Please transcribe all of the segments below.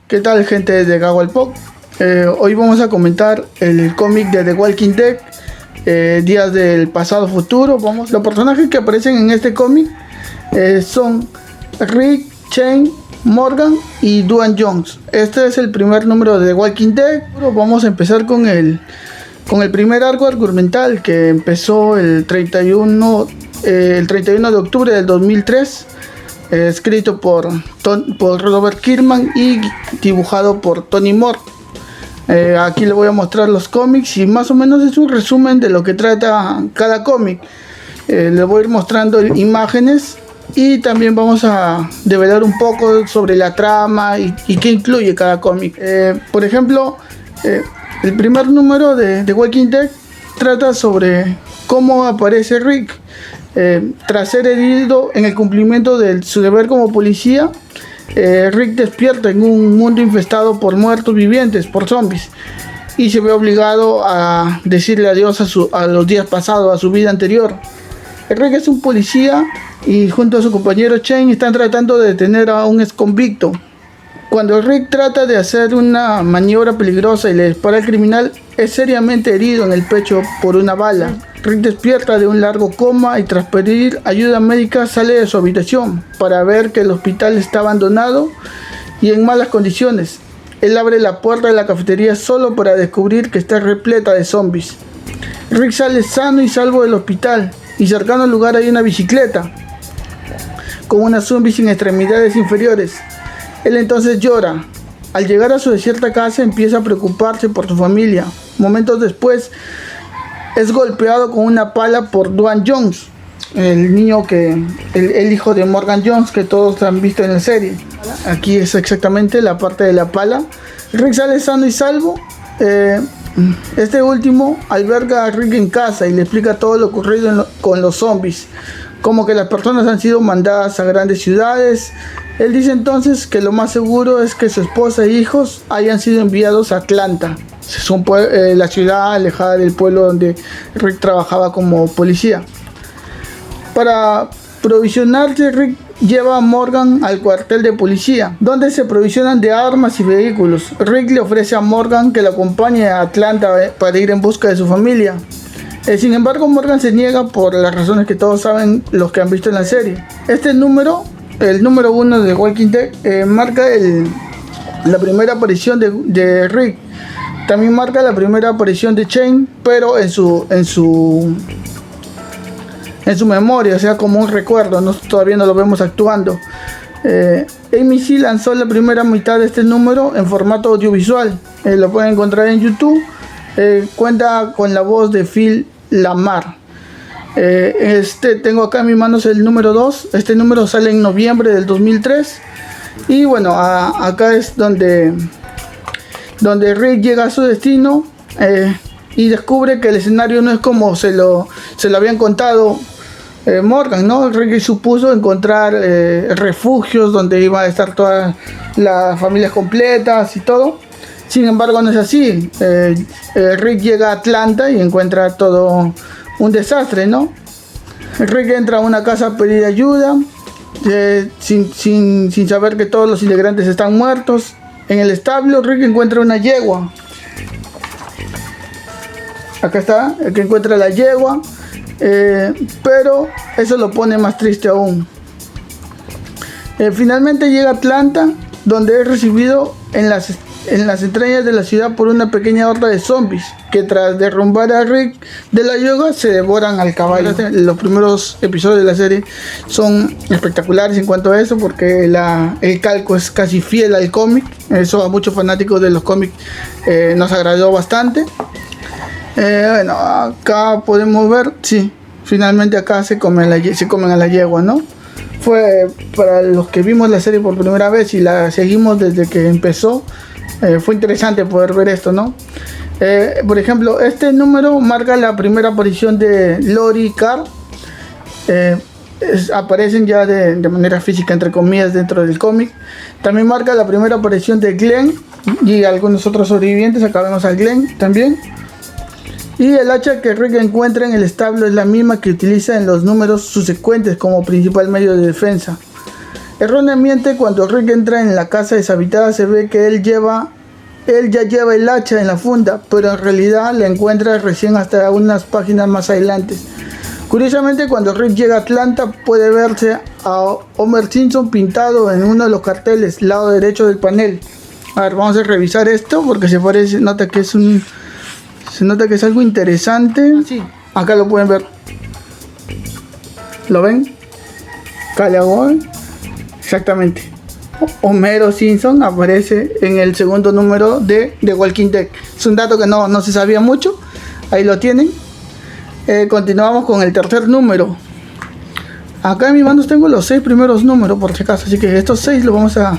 ¿Qué tal, gente de Gawalpok? Hoy vamos a comentar el cómic de The Walking Dead, Días del Pasado Futuro. Los personajes que aparecen en este cómic son Rick, Shane, Morgan y Duane Jones. Este es el primer número de The Walking Dead. Vamos a empezar con el primer arco argumental que empezó el 31 de octubre del 2003. Escrito por Robert Kirkman y dibujado por Tony Moore. Aquí le voy a mostrar los cómics y más o menos es un resumen de lo que trata cada cómic. Le voy a ir mostrando imágenes y también vamos a develar un poco sobre la trama y qué incluye cada cómic. Por ejemplo, el primer número de The Walking Dead trata sobre cómo aparece Rick. Tras ser herido en el cumplimiento de su deber como policía, Rick despierta en un mundo infestado por muertos vivientes, por zombies, y se ve obligado a decirle adiós a los días pasados, a su vida anterior. Rick es un policía y junto a su compañero Shane están tratando de detener a un exconvicto. Cuando Rick trata de hacer una maniobra peligrosa y le dispara al criminal, es seriamente herido en el pecho por una bala. Rick despierta de un largo coma y tras pedir ayuda médica sale de su habitación para ver que el hospital está abandonado y en malas condiciones. Él abre la puerta de la cafetería solo para descubrir que está repleta de zombies. Rick sale sano y salvo del hospital y cercano al lugar hay una bicicleta con unas zombies sin extremidades inferiores. Él entonces llora. Al llegar a su desierta casa empieza a preocuparse por su familia. Momentos después es golpeado con una pala por Duane Jones, el hijo de Morgan Jones que todos han visto en la serie. Aquí es exactamente la parte de la pala. Rick sale sano y salvo. Este último alberga a Rick en casa y le explica todo lo ocurrido con los zombies, como que las personas han sido mandadas a grandes ciudades. Él dice entonces que lo más seguro es que su esposa e hijos hayan sido enviados a Atlanta, la ciudad alejada del pueblo donde Rick trabajaba como policía. Para provisionarse, Rick lleva a Morgan al cuartel de policía, donde se provisionan de armas y vehículos. Rick le ofrece a Morgan que lo acompañe a Atlanta para ir en busca de su familia. Sin embargo, Morgan se niega por las razones que todos saben los que han visto en la serie. Este número, el número 1 de Walking Dead, marca la primera aparición de Rick. También marca la primera aparición de Shane, pero en su memoria, o sea, como un recuerdo. Todavía no lo vemos actuando. AMC lanzó la primera mitad de este número en formato audiovisual. Lo pueden encontrar en YouTube. Cuenta con la voz de Phil Lamar. Tengo acá en mis manos el número 2. Este número sale en noviembre del 2003. Y bueno, acá es donde Rick llega a su destino y descubre que el escenario no es como se lo habían contado Morgan, ¿no? Rick supuso encontrar refugios donde iba a estar todas las familias completas y todo. Sin embargo, no es así. Rick llega a Atlanta y encuentra todo un desastre, ¿no? Rick entra a una casa a pedir ayuda, sin saber que todos los integrantes están muertos. En el establo, Rick encuentra una yegua. Acá está, el que encuentra la yegua. Pero eso lo pone más triste aún. Finalmente llega a Atlanta, donde es recibido en las entrañas de la ciudad por una pequeña horda de zombies que tras derrumbar a Rick de la yoga se devoran al caballo. Los primeros episodios de la serie son espectaculares en cuanto a eso, porque el calco es casi fiel al cómic. Eso a muchos fanáticos de los cómics nos agradó bastante. Bueno, acá podemos ver, sí, finalmente acá se comen a la yegua, ¿no? Fue para los que vimos la serie por primera vez y la seguimos desde que empezó. Fue interesante poder ver esto, ¿no? Por ejemplo, este número marca la primera aparición de Lori y Carl. Aparecen ya de manera física, entre comillas, dentro del cómic. También marca la primera aparición de Glenn y algunos otros sobrevivientes. Acá vemos a Glenn también. Y el hacha que Rick encuentra en el establo es la misma que utiliza en los números subsecuentes como principal medio de defensa. Erróneamente, cuando Rick entra en la casa deshabitada, se ve que él ya lleva el hacha en la funda, pero en realidad la encuentra recién hasta unas páginas más adelante. Curiosamente, cuando Rick llega a Atlanta, puede verse a Homer Simpson pintado en uno de los carteles, lado derecho del panel. A ver, vamos a revisar esto porque se nota que es algo interesante. Sí, acá lo pueden ver. ¿Lo ven? Callaghan. Exactamente. Homero Simpson aparece en el segundo número de The Walking Dead. Es un dato que no se sabía mucho. Ahí lo tienen. Continuamos con el tercer número. Acá en mis manos tengo los 6 primeros números por si acaso. Así que estos 6 los vamos a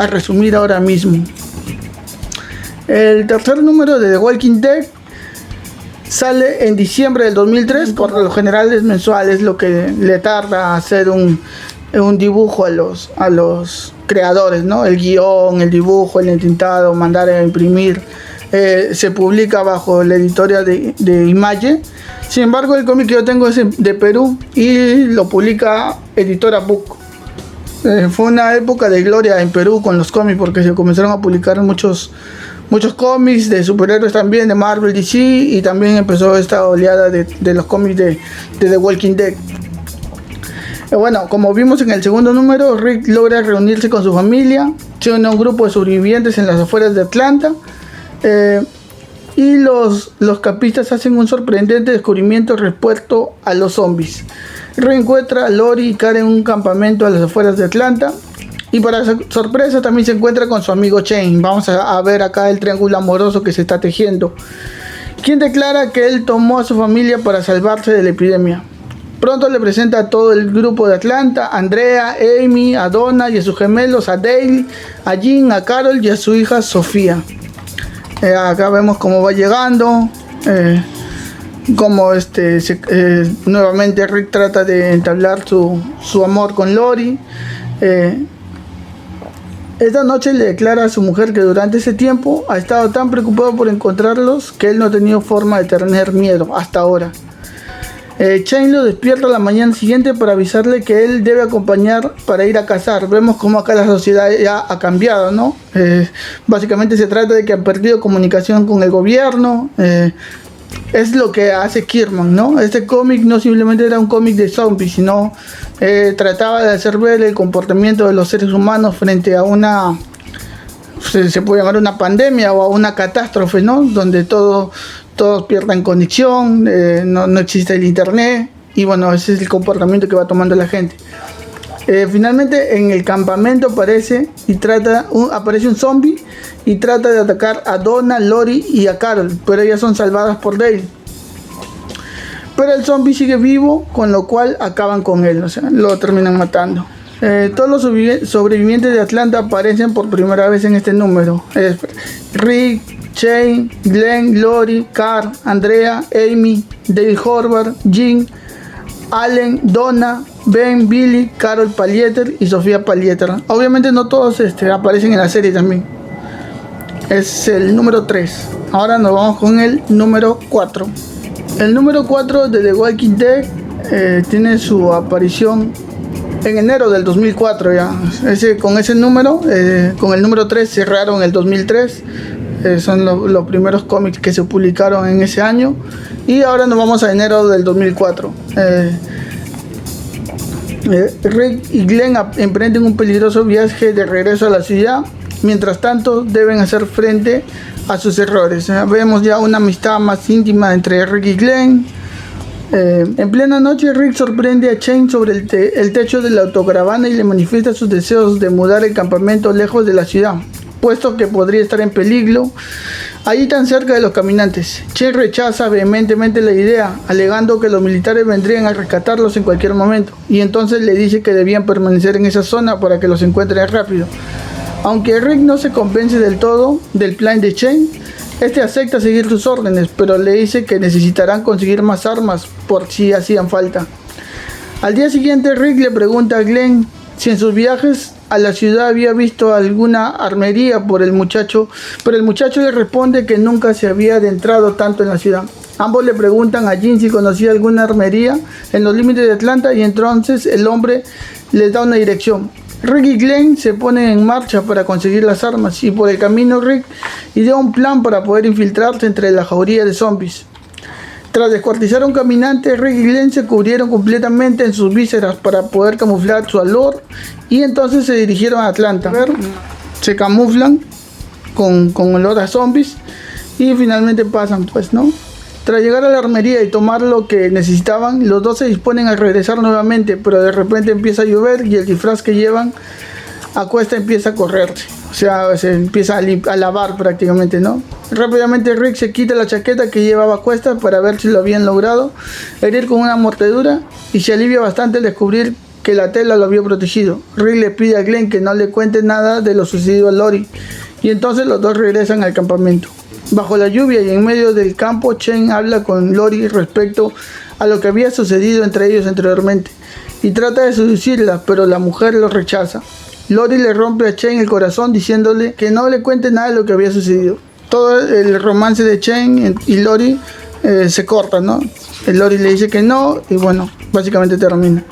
resumir ahora mismo. El tercer número de The Walking Dead sale en diciembre del 2003. Por lo general es mensual. Es lo que le tarda hacer un dibujo a los creadores, ¿no? El guión, el dibujo, el entintado, mandar a imprimir. Se publica bajo la editorial de Image. Sin embargo, el cómic que yo tengo es de Perú y lo publica Editora Book. Fue una época de gloria en Perú con los cómics porque se comenzaron a publicar muchos cómics de superhéroes también, de Marvel, DC, y también empezó esta oleada de los cómics de The Walking Dead. Bueno, como vimos en el segundo número, Rick logra reunirse con su familia, se une a un grupo de sobrevivientes en las afueras de Atlanta, y los capistas hacen un sorprendente descubrimiento respecto a los zombies. Reencuentra a Lori y Karen en un campamento a las afueras de Atlanta, y para sorpresa también se encuentra con su amigo Shane. Vamos a ver acá el triángulo amoroso que se está tejiendo, quien declara que él tomó a su familia para salvarse de la epidemia. Pronto le presenta a todo el grupo de Atlanta, a Andrea, Amy, a Donna y a sus gemelos, a Dale, a Jean, a Carol y a su hija Sofía. Acá vemos cómo va llegando, cómo nuevamente Rick trata de entablar su amor con Lori. Esta noche le declara a su mujer que durante ese tiempo ha estado tan preocupado por encontrarlos que él no ha tenido forma de tener miedo hasta ahora. Shane lo despierta la mañana siguiente para avisarle que él debe acompañar para ir a cazar. Vemos cómo acá la sociedad ya ha cambiado, ¿no? Básicamente se trata de que han perdido comunicación con el gobierno. Es lo que hace Kirkman, ¿no? Este cómic no simplemente era un cómic de zombies, sino trataba de hacer ver el comportamiento de los seres humanos frente a una, se puede llamar una pandemia o a una catástrofe, ¿no? Donde todos pierdan conexión, no existe el internet, y bueno, ese es el comportamiento que va tomando la gente. Finalmente en el campamento aparece un zombie y trata de atacar a Donna, Lori y a Carol, pero ellas son salvadas por Dale. Pero el zombie sigue vivo, con lo cual acaban con él, o sea, lo terminan matando. Todos los sobrevivientes de Atlanta aparecen por primera vez en este número. Rick, Shane, Glenn, Lori, Carl, Andrea, Amy, David Horvath, Jean, Allen, Donna, Ben, Billy, Carol Pallitter y Sofía Pallitter. Obviamente no todos aparecen en la serie también. Es el número 3. Ahora nos vamos con el número 4. El número 4 de The Walking Dead tiene su aparición en enero del 2004 ya. Con ese número, con el número 3 cerraron el 2003. Son los primeros cómics que se publicaron en ese año. Y ahora nos vamos a enero del 2004. Rick y Glenn emprenden un peligroso viaje de regreso a la ciudad. Mientras tanto deben hacer frente a sus errores. Vemos ya una amistad más íntima entre Rick y Glenn. En plena noche, Rick sorprende a Shane sobre el techo de la autocaravana y le manifiesta sus deseos de mudar el campamento lejos de la ciudad, puesto que podría estar en peligro allí tan cerca de los caminantes. Shane rechaza vehementemente la idea, alegando que los militares vendrían a rescatarlos en cualquier momento, y entonces le dice que debían permanecer en esa zona para que los encuentren rápido. Aunque Rick no se convence del todo del plan de Shane, acepta seguir sus órdenes, pero le dice que necesitarán conseguir más armas por si hacían falta. Al día siguiente, Rick le pregunta a Glenn si en sus viajes a la ciudad había visto alguna armería pero el muchacho le responde que nunca se había adentrado tanto en la ciudad. Ambos le preguntan a Jean si conocía alguna armería en los límites de Atlanta, y entonces el hombre les da una dirección. Rick y Glenn se ponen en marcha para conseguir las armas y por el camino Rick idea un plan para poder infiltrarse entre la jauría de zombies. Tras descuartizar a un caminante, Rick y Glenn se cubrieron completamente en sus vísceras para poder camuflar su olor y entonces se dirigieron a Atlanta. Se camuflan con olor a zombies y finalmente pasan, pues, ¿no? Tras llegar a la armería y tomar lo que necesitaban, los dos se disponen a regresar nuevamente, pero de repente empieza a llover y el disfraz que llevan a cuesta empieza a correrse. O sea, se empieza a lavar prácticamente, ¿no? Rápidamente Rick se quita la chaqueta que llevaba a cuesta para ver si lo habían logrado herir con una mordedura y se alivia bastante al descubrir que la tela lo había protegido. Rick le pide a Glenn que no le cuente nada de lo sucedido a Lori y entonces los dos regresan al campamento. Bajo la lluvia y en medio del campo, Shane habla con Lori respecto a lo que había sucedido entre ellos anteriormente y trata de seducirla, pero la mujer lo rechaza. Lori le rompe a Shane el corazón diciéndole que no le cuente nada de lo que había sucedido. Todo el romance de Shane y Lori se corta, ¿no? Lori le dice que no y bueno, básicamente termina.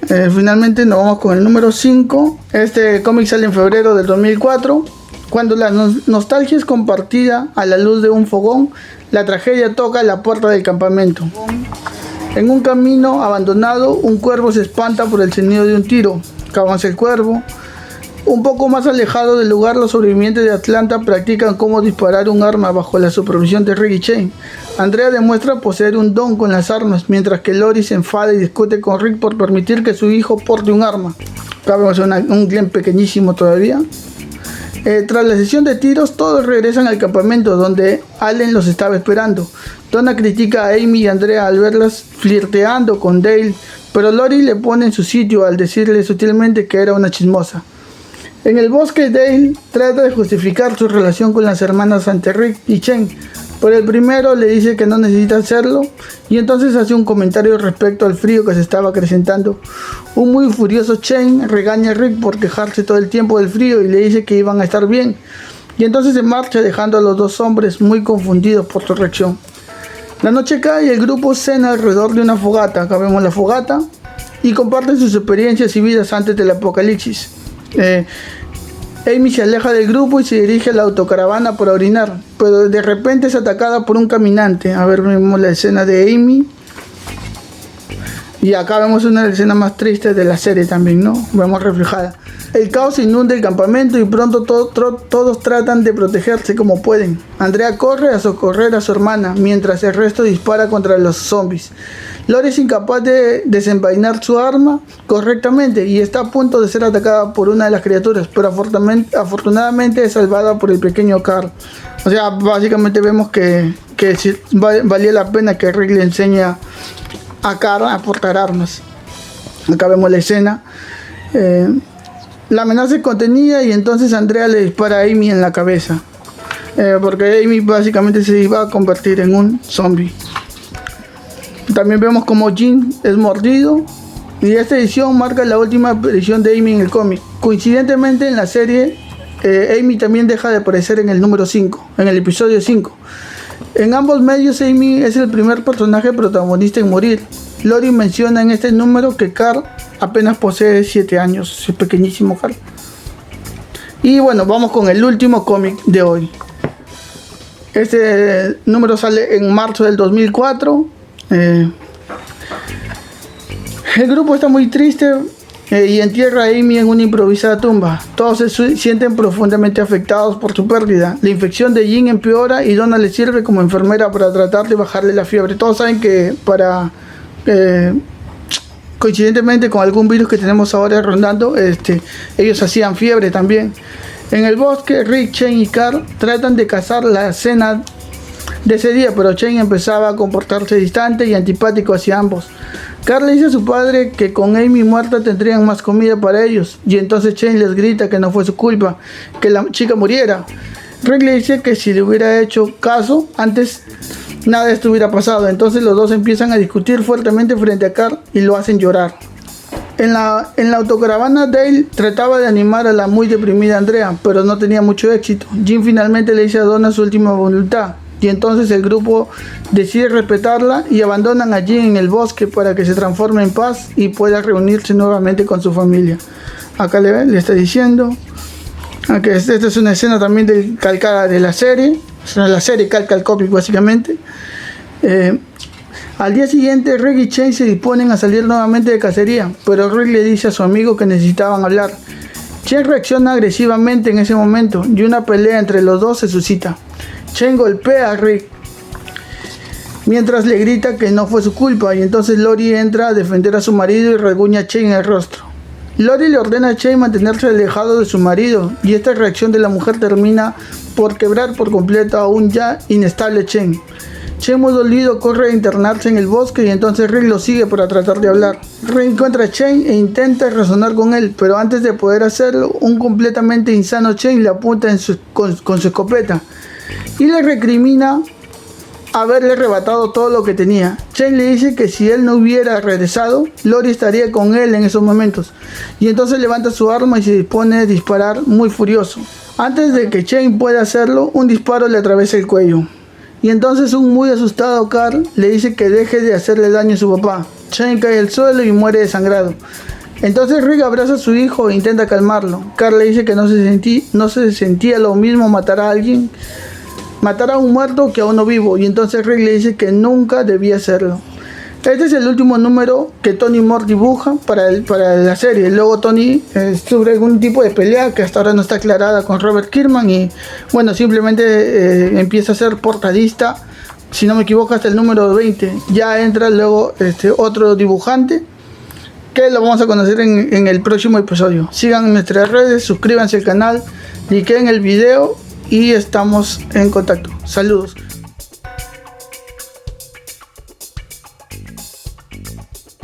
Finalmente nos vamos con el número 5. Este cómic sale en febrero del 2004. Cuando la nostalgia es compartida a la luz de un fogón, la tragedia toca la puerta del campamento. En un camino abandonado, un cuervo se espanta por el sonido de un tiro. Avanza el cuervo. Un poco más alejado del lugar, los sobrevivientes de Atlanta practican cómo disparar un arma bajo la supervisión de Rick y Shane. Andrea demuestra poseer un don con las armas, mientras que Lori se enfada y discute con Rick por permitir que su hijo porte un arma. Acá vemos un Glenn pequeñísimo todavía. Tras la sesión de tiros, todos regresan al campamento donde Allen los estaba esperando. Donna critica a Amy y Andrea al verlas flirteando con Dale, pero Lori le pone en su sitio al decirle sutilmente que era una chismosa. En el bosque, Dale trata de justificar su relación con las hermanas ante Rick y Shane, pero el primero le dice que no necesita hacerlo y entonces hace un comentario respecto al frío que se estaba acrecentando. Un muy furioso Shane regaña a Rick por quejarse todo el tiempo del frío y le dice que iban a estar bien, y entonces se marcha dejando a los dos hombres muy confundidos por su reacción. La noche cae y el grupo cena alrededor de una fogata. Acá vemos la fogata y comparten sus experiencias y vidas antes del apocalipsis. Amy se aleja del grupo y se dirige a la autocaravana para orinar, pero de repente es atacada por un caminante. A ver, vemos la escena de Amy. Y acá vemos una de las escenas más tristes de la serie también, ¿no? Vemos reflejada. El caos inunda el campamento y pronto todos tratan de protegerse como pueden. Andrea corre a socorrer a su hermana, mientras el resto dispara contra los zombies. Lori es incapaz de desenvainar su arma correctamente y está a punto de ser atacada por una de las criaturas, pero afortunadamente es salvada por el pequeño Carl. O sea, básicamente vemos que valía la pena que Rick le enseñe a Carl a portar armas. Acá vemos la escena. La amenaza es contenida y entonces Andrea le dispara a Amy en la cabeza, porque Amy básicamente se iba a convertir en un zombie. También vemos como Jim es mordido y esta edición marca la última aparición de Amy en el cómic. Coincidentemente en la serie Amy también deja de aparecer en el número 5, en el episodio 5. En ambos medios Amy es el primer personaje protagonista en morir. Lori menciona en este número que Carl apenas posee 7 años, es pequeñísimo Carl. Y bueno, vamos con el último cómic de hoy. Este número sale en marzo del 2004. El grupo está muy triste y entierra a Amy en una improvisada tumba. Todos se sienten profundamente afectados por su pérdida. La infección de Jim empeora y Donna le sirve como enfermera para tratar de bajarle la fiebre. Todos saben que coincidentemente con algún virus que tenemos ahora rondando, ellos hacían fiebre también. En el bosque, Rick, Shane y Carl tratan de cazar la cena de ese día, pero Shane empezaba a comportarse distante y antipático hacia ambos. Carl le dice a su padre que con Amy muerta tendrían más comida para ellos, y entonces Shane les grita que no fue su culpa que la chica muriera. Rick le dice que si le hubiera hecho caso antes, nada de esto hubiera pasado. Entonces los dos empiezan a discutir fuertemente frente a Carl y lo hacen llorar. En la autocaravana, Dale trataba de animar a la muy deprimida Andrea, pero no tenía mucho éxito. Jim finalmente le dice a Donna su última voluntad, y entonces el grupo decide respetarla y abandonan a Jim en el bosque para que se transforme en paz y pueda reunirse nuevamente con su familia. acá le está diciendo. Aunque esta es una escena también calcada de la serie. O sea, la serie calca el cómic básicamente. Al día siguiente, Rick y Shane se disponen a salir nuevamente de cacería, pero Rick le dice a su amigo que necesitaban hablar. Shane reacciona agresivamente en ese momento y una pelea entre los dos se suscita. Shane golpea a Rick mientras le grita que no fue su culpa, y entonces Lori entra a defender a su marido y reguña a Shane en el rostro. Lori le ordena a Shane mantenerse alejado de su marido, y esta reacción de la mujer termina por quebrar por completo a un ya inestable Shane. Shane, muy dolido, corre a internarse en el bosque, y entonces Rick lo sigue para tratar de hablar. Rick encuentra a Shane e intenta razonar con él, pero antes de poder hacerlo, un completamente insano Shane le apunta con su escopeta y le recrimina haberle arrebatado todo lo que tenía. Shane le dice que si él no hubiera regresado, Lori estaría con él en esos momentos, y entonces levanta su arma y se dispone a disparar muy furioso. Antes de que Shane pueda hacerlo, un disparo le atraviesa el cuello, y entonces un muy asustado Carl le dice que deje de hacerle daño a su papá. Shane cae al suelo y muere desangrado. Entonces Rick abraza a su hijo e intenta calmarlo. Carl le dice que no se sentía lo mismo matar a alguien, matar a un muerto que a uno vivo, y entonces Rick le dice que nunca debía hacerlo. Este es el último número que Tony Moore dibuja para la serie. Luego Tony sufre algún tipo de pelea que hasta ahora no está aclarada con Robert Kirkman, y bueno, simplemente empieza a ser portadista, si no me equivoco, hasta el número 20. Ya entra luego otro dibujante que lo vamos a conocer en el próximo episodio. Sigan en nuestras redes, suscríbanse al canal, likeen el video y estamos en contacto. Saludos.